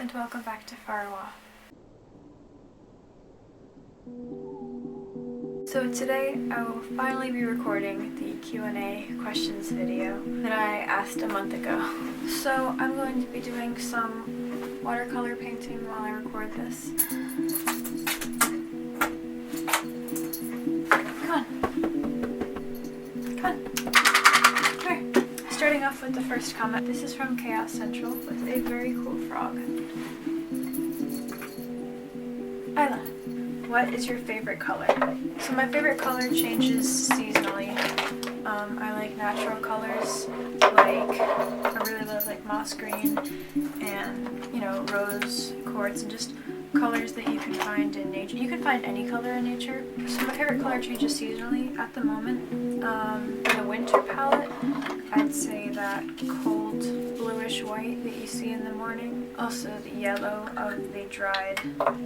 and welcome back to Farawa. So today I will finally be recording the Q&A questions video that I asked a month ago. So I'm going to be doing some watercolor painting while I record this. Come on. Starting off with the first comment. This is from Chaos Central with a very cool frog. Isla, what is your favorite color? So my favorite color changes seasonally. I like natural colors, I really love like moss green and, rose quartz and just colors that you can find in nature. You can find any color in nature. So my favorite color changes seasonally. At the moment, in the winter palette, I'd say that cold bluish white that you see in the morning. Also the yellow of the dried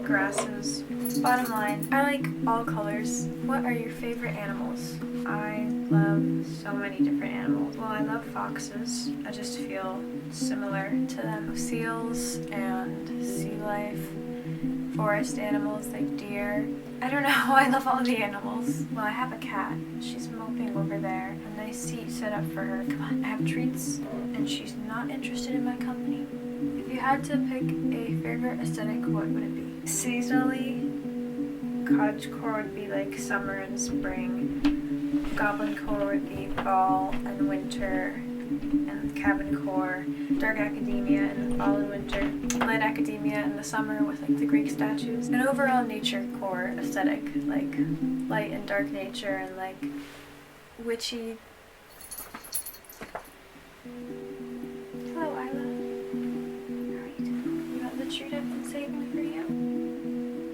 grasses. Bottom line, I like all colors. What are your favorite animals? I love so many different animals. Well, I love foxes. I just feel similar to them. Seals and sea life. Forest animals like deer. I don't know, I love all the animals. Well, I have a cat. She's moping over there. A nice seat set up for her. Come on, I have treats. And she's not interested in my company. If you had to pick a favorite aesthetic, what would it be? Seasonally, cottagecore would be like summer and spring. Goblincore would be fall and winter. And cabincore, dark academia in the fall and winter, light academia in the summer with like the Greek statues, and overall nature core aesthetic, like light and dark nature and like witchy. Hello, Isla. How are you doing? You want the treat I've been saving for you?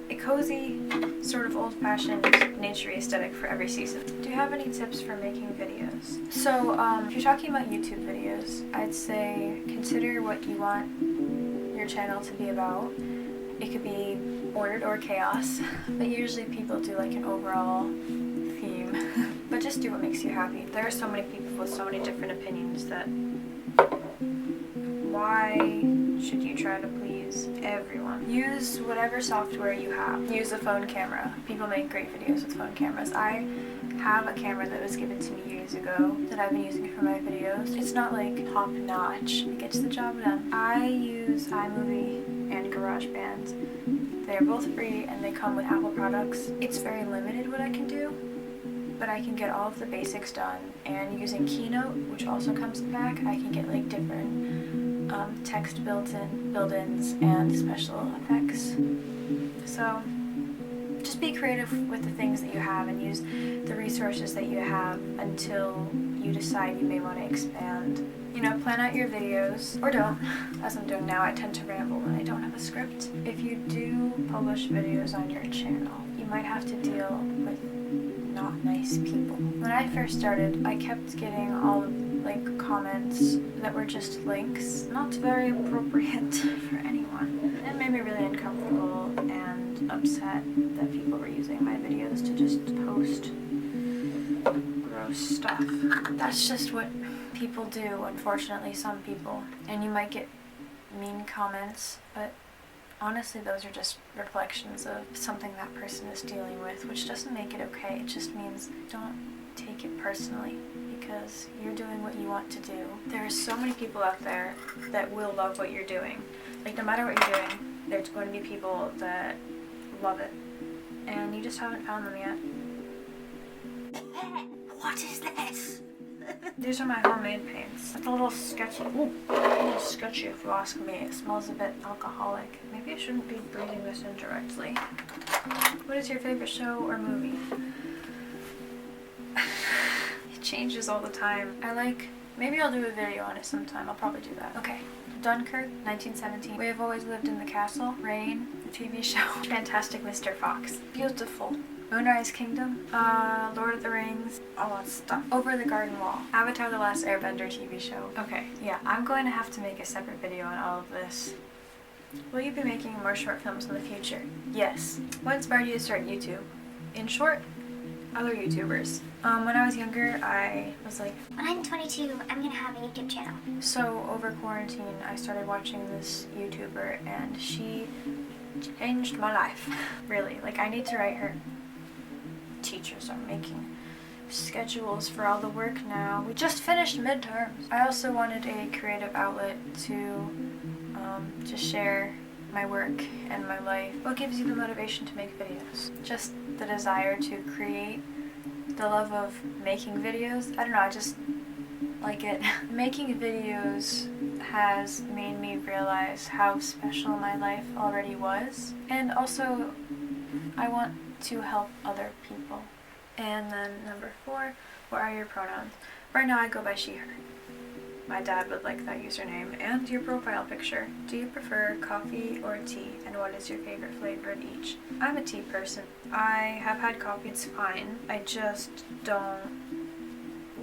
A cozy, sort of old-fashioned, naturey aesthetic for every season. Do you have any tips for making videos? So, if you're talking about YouTube videos, I'd say consider what you want your channel to be about. It could be ordered or chaos, but usually people do like an overall theme. But just do what makes you happy. There are so many people with so many different opinions that why should you try to please everyone? Use whatever software you have. Use a phone camera. People make great videos with phone cameras. I have a camera that was given to me years ago that I've been using for my videos. It's not like top notch. It gets the job done. I use iMovie and GarageBand. They're both free and they come with Apple products. It's very limited what I can do, but I can get all of the basics done. And using Keynote, which also comes back, I can get like different text built-ins and special effects. So just be creative with the things that you have and use the resources that you have until you decide you may want to expand. Plan out your videos, or don't. As I'm doing now, I tend to ramble when I don't have a script. If you do publish videos on your channel, you might have to deal with not nice people. When I first started, I kept getting all of comments that were just links, not very appropriate for anyone. It made me really uncomfortable and upset that people were using my videos to just post gross stuff. That's just what people do, unfortunately, some people. And you might get mean comments, but honestly, those are just reflections of something that person is dealing with, which doesn't make it okay. It just means don't take it personally because you're doing what you want to do. There are so many people out there that will love what you're doing. No matter what you're doing, there's going to be people that love it. And you just haven't found them yet. What is this? These are my homemade paints. It's a little sketchy. Ooh, a little sketchy if you ask me. It smells a bit alcoholic. Maybe I shouldn't be breathing this in directly. What is your favorite show or movie? It changes all the time. Maybe I'll do a video on it sometime. I'll probably do that. Okay. Dunkirk, 1917. We Have Always Lived in the Castle. Rain, the TV show. Fantastic Mr. Fox. Beautiful. Moonrise Kingdom, Lord of the Rings, all that stuff. Over the Garden Wall. Avatar: The Last Airbender TV show. Okay, yeah, I'm going to have to make a separate video on all of this. Will you be making more short films in the future? Yes. What inspired you to start YouTube? In short, other YouTubers. When I was younger, I was like, when I'm 22, I'm gonna have a YouTube channel. So over quarantine, I started watching this YouTuber, and she changed my life. Really, like, I need to write her. Teachers are making schedules for all the work now. We just finished midterms. I also wanted a creative outlet to share my work and my life. What gives you the motivation to make videos? Just the desire to create, the love of making videos. I don't know, I just like it. Making videos has made me realize how special my life already was. And also, I want to help other people. And then number 4, what are your pronouns? Right now I go by she, her. My dad would like that username. And your profile picture. Do you prefer coffee or tea? And what is your favorite flavor of each? I'm a tea person. I have had coffee, it's fine. I just don't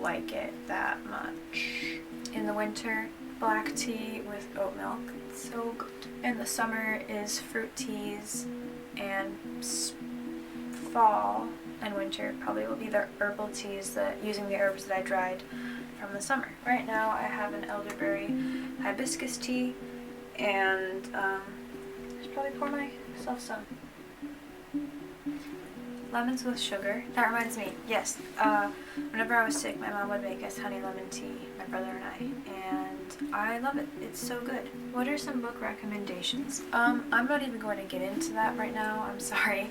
like it that much. In the winter, black tea with oat milk. It's so good. In the summer is fruit teas, and fall and winter probably will be the herbal teas using the herbs that I dried from the summer. Right now I have an elderberry hibiscus tea, and I should probably pour myself some. Lemons with sugar. That reminds me, yes, whenever I was sick, my mom would make us honey lemon tea, my brother and I love it. It's so good. What are some book recommendations? I'm not even going to get into that right now, I'm sorry.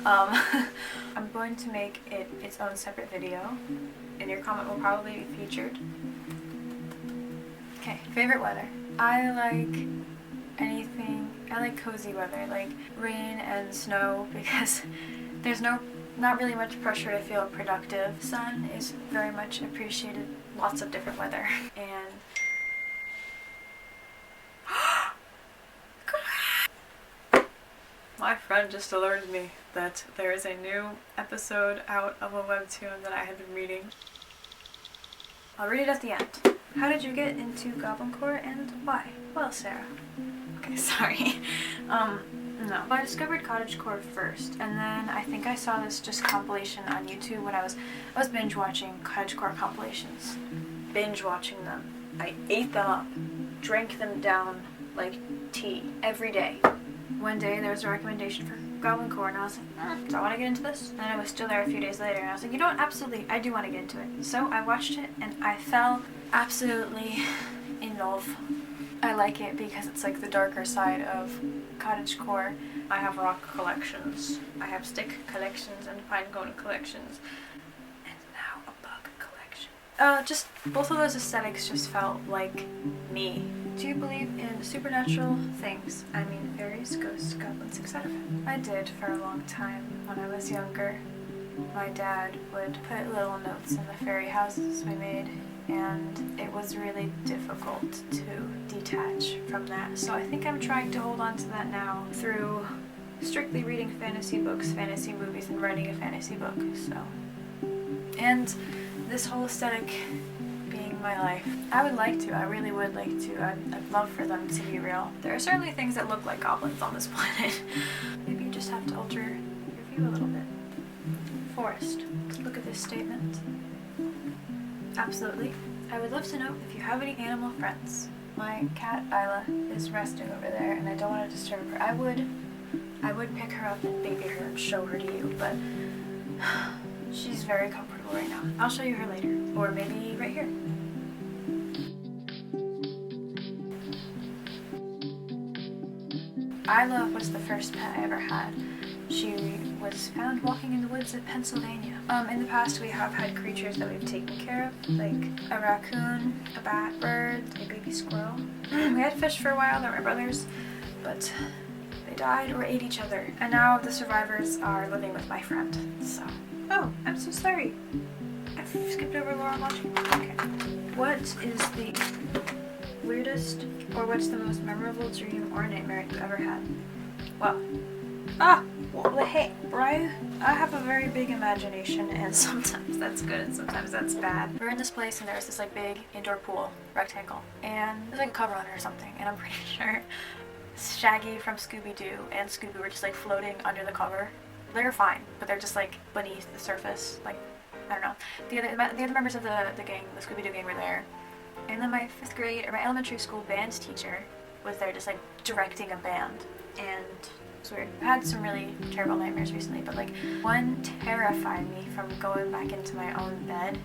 I'm going to make it its own separate video, and your comment will probably be featured. Okay, favorite weather. I like cozy weather, like rain and snow, because there's not really much pressure to feel productive. Sun is very much appreciated. Lots of different weather. And my friend just alerted me that there is a new episode out of a webtoon that I had been reading. I'll read it at the end. How did you get into Goblin Core and why? Well, Sarah. Okay, sorry. No. I discovered cottagecore first, and then I think I saw this just compilation on YouTube when I was binge watching cottagecore compilations. Binge watching them. I ate them up, drank them down like tea every day. One day there was a recommendation for Goblin Core, and I was like, do I want to get into this? And I was still there a few days later, and I was like, you know what, absolutely, I do want to get into it. So I watched it, and I fell absolutely in love. I like it because it's like the darker side of cottagecore. I have rock collections, I have stick collections and pine cone collections, and now a bug collection. Just both of those aesthetics just felt like me. Do you believe in supernatural things? I mean fairies, ghosts, goblins, etc. I did for a long time when I was younger. My dad would put little notes in the fairy houses we made, and it was really difficult to detach from that. So I think I'm trying to hold on to that now through strictly reading fantasy books, fantasy movies, and writing a fantasy book. So, and this whole aesthetic being my life. I really would like to. I'd love for them to be real. There are certainly things that look like goblins on this planet. Maybe you just have to alter your view a little bit. Forest. Look at this statement. Absolutely. I would love to know if you have any animal friends. My cat Isla is resting over there, and I don't want to disturb her. I would pick her up and baby her and show her to you, but she's very comfortable right now. I'll show you her later, or maybe right here. Isla was the first pet I ever had. She was found walking in the woods of Pennsylvania. In the past, we have had creatures that we've taken care of, like a raccoon, a bat, bird, a baby squirrel. We had fish for a while that were brothers, but they died or ate each other. And now the survivors are living with my friend, so. Oh, I'm so sorry. I skipped over Laura watching. Okay. What is the weirdest, or what's the most memorable dream or nightmare you've ever had? Well, well, hey, right? I have a very big imagination, and sometimes that's good and sometimes that's bad. We're in this place and there's this like big indoor pool, rectangle, and there's like a cover on it or something, and I'm pretty sure Shaggy from Scooby-Doo and Scooby were just like floating under the cover. they're fine, but they're just like beneath the surface. Like, I don't know. The other members of the gang, the Scooby-Doo gang, were there. And then my my elementary school band teacher was there just like directing a band. And it's weird. I've had some really terrible nightmares recently, but like one terrified me from going back into my own bed.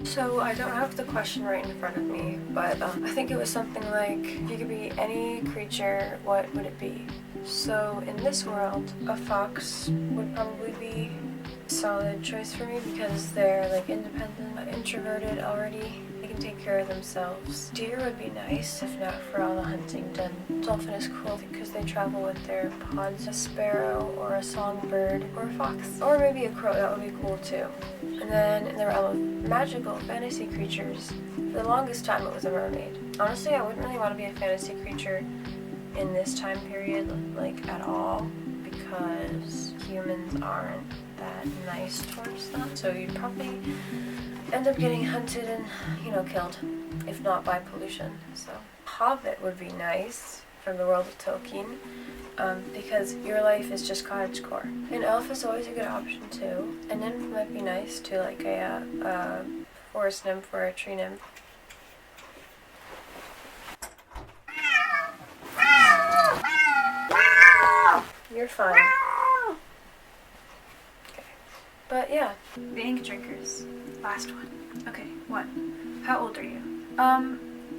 So I don't have the question right in front of me, but I think it was something like, if you could be any creature, what would it be? So in this world, a fox would probably be a solid choice for me because they're like independent, introverted already. They can take care of themselves. Deer would be nice, if not for all the hunting done. Dolphin is cool because they travel with their pods. A sparrow or a songbird or a fox. Or maybe a crow, that would be cool too. And then in the realm of magical fantasy creatures, for the longest time it was a mermaid. Honestly, I wouldn't really want to be a fantasy creature in this time period, like at all, because humans aren't that nice towards them. So you'd probably end up getting hunted and, killed, if not by pollution. So hobbit would be nice from the world of Tolkien, because your life is just cottagecore. An elf is always a good option too. A nymph might be nice too, like a forest nymph or a tree nymph. You're fine. Okay. But yeah. The ink drinkers. Last one. Okay, 1. How old are you?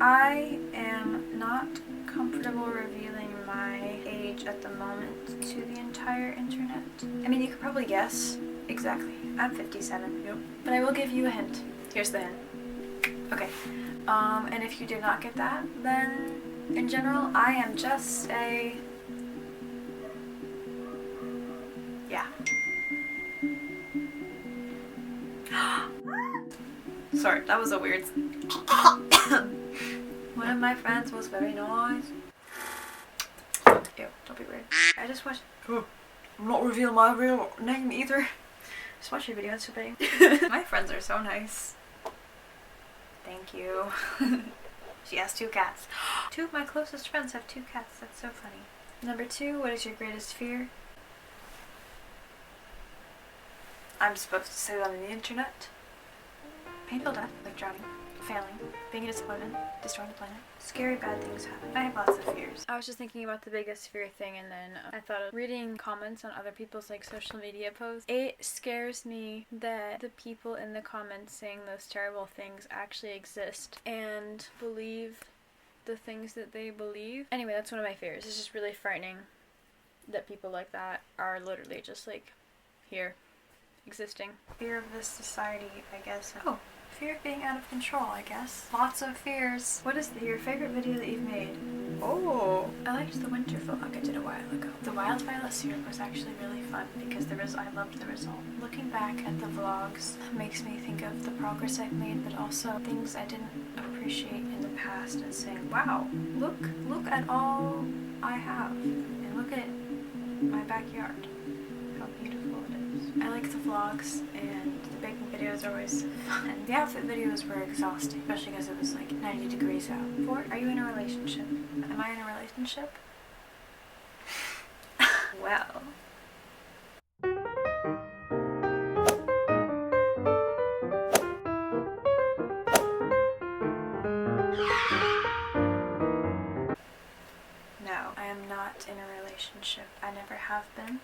I am not comfortable revealing my age at the moment to the entire internet. I mean, you could probably guess. Exactly. I'm 57. Yep. But I will give you a hint. Here's the hint. Okay. And if you did not get that, then in general, I am just a... Yeah. Sorry, that was a weird... One of my friends was very nice. Ew, don't be weird. I just watched... I'm not revealing my real name either. Just watch your video, it's so big. My friends are so nice. Thank you. She has 2 cats. 2 of my closest friends have 2 cats. That's so funny. Number 2, what is your greatest fear? I'm supposed to say that on the internet. Painful death, like drowning, failing, being a disappointment, destroying the planet. Scary bad things happen. I have lots of fears. I was just thinking about the biggest fear thing, and then I thought of reading comments on other people's social media posts. It scares me that the people in the comments saying those terrible things actually exist and believe the things that they believe. Anyway, that's one of my fears. It's just really frightening that people like that are literally just here, existing. Fear of this society, I guess. Oh. Fear of being out of control, I guess. Lots of fears. What is your favorite video that you've made? Oh, I liked the winter vlog I did a while ago. The wild violet syrup was actually really fun because I loved the result. Looking back at the vlogs makes me think of the progress I've made, but also things I didn't appreciate in the past, and saying, wow, look at all I have, and look at my backyard. How beautiful it is. I like the vlogs, and the baking videos are always fun. And the outfit videos were exhausting, especially because it was 90 degrees out. 4, are you in a relationship? Am I in a relationship? Well. No, I am not in a relationship. I never have been.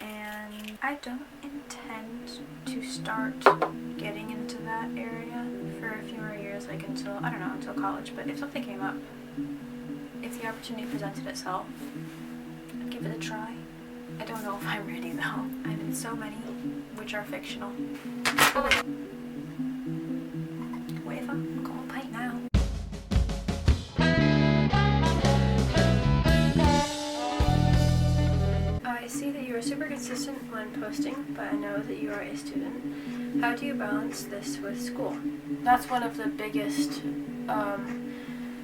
And I don't intend to start getting into that area for a few more years, until college. But if something came up, if the opportunity presented itself, I'd give it a try. I don't know if I'm ready though. I'm in so many, which are fictional. Whatever, I'm going to paint now. I see that you are super consistent when posting, but I know that you are a student. How do you balance this with school? That's one of the biggest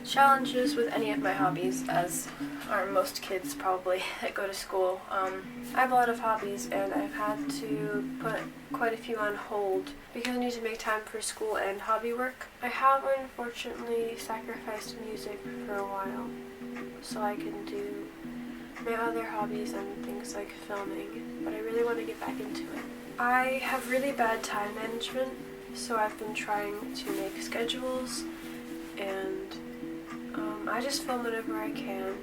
challenges with any of my hobbies, as are most kids probably that go to school. I have a lot of hobbies, and I've had to put quite a few on hold because I need to make time for school and hobby work. I have unfortunately sacrificed music for a while so I can do my other hobbies and things like filming, but I really want to get back into it. I have really bad time management, so I've been trying to make schedules, and I just film whenever I can,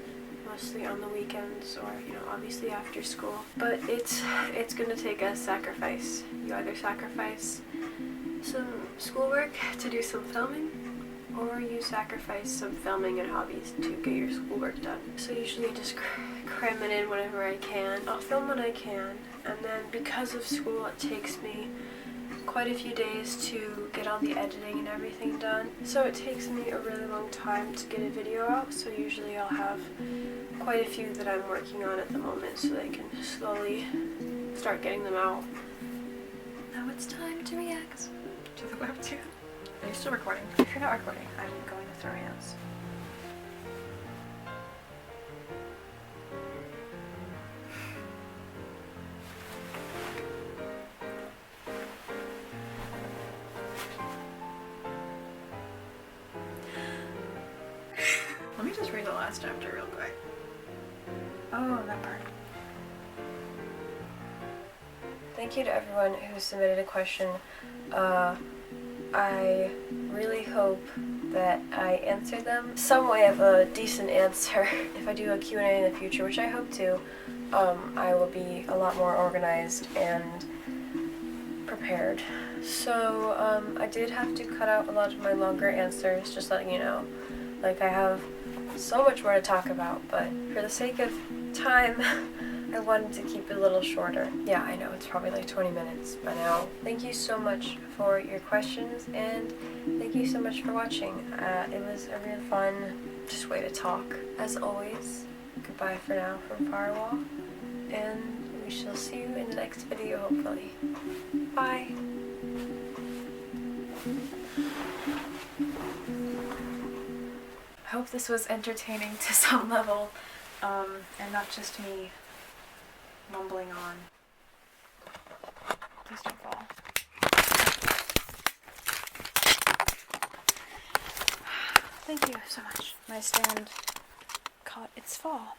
mostly on the weekends or, obviously after school. But it's gonna take a sacrifice. You either sacrifice some schoolwork to do some filming, or you sacrifice some filming and hobbies to get your schoolwork done. So usually I just cram it in whenever I can. I'll film when I can, and then because of school it takes me quite a few days to get all the editing and everything done. So it takes me a really long time to get a video out, so usually I'll have quite a few that I'm working on at the moment so I can slowly start getting them out. Now it's time to react to the webtoon. Are you still recording? If you're not recording, I'm going to throw hands. Let me just read the last chapter real quick. Oh, that part. Thank you to everyone who submitted a question. I really hope that I answered them. Some way of a decent answer. If I do a Q&A in the future, which I hope to, I will be a lot more organized and prepared. So, I did have to cut out a lot of my longer answers, just letting you know. Like, I have so much more to talk about, but for the sake of time, I wanted to keep it a little shorter. Yeah, I know, it's probably like 20 minutes by now. Thank you so much for your questions, and thank you so much for watching. It was a real fun, just way to talk. As always, goodbye for now from Farawa, and we shall see you in the next video, hopefully. Bye! I hope this was entertaining to some level, and not just me mumbling on. Please don't fall. Thank you so much. My stand caught its fall.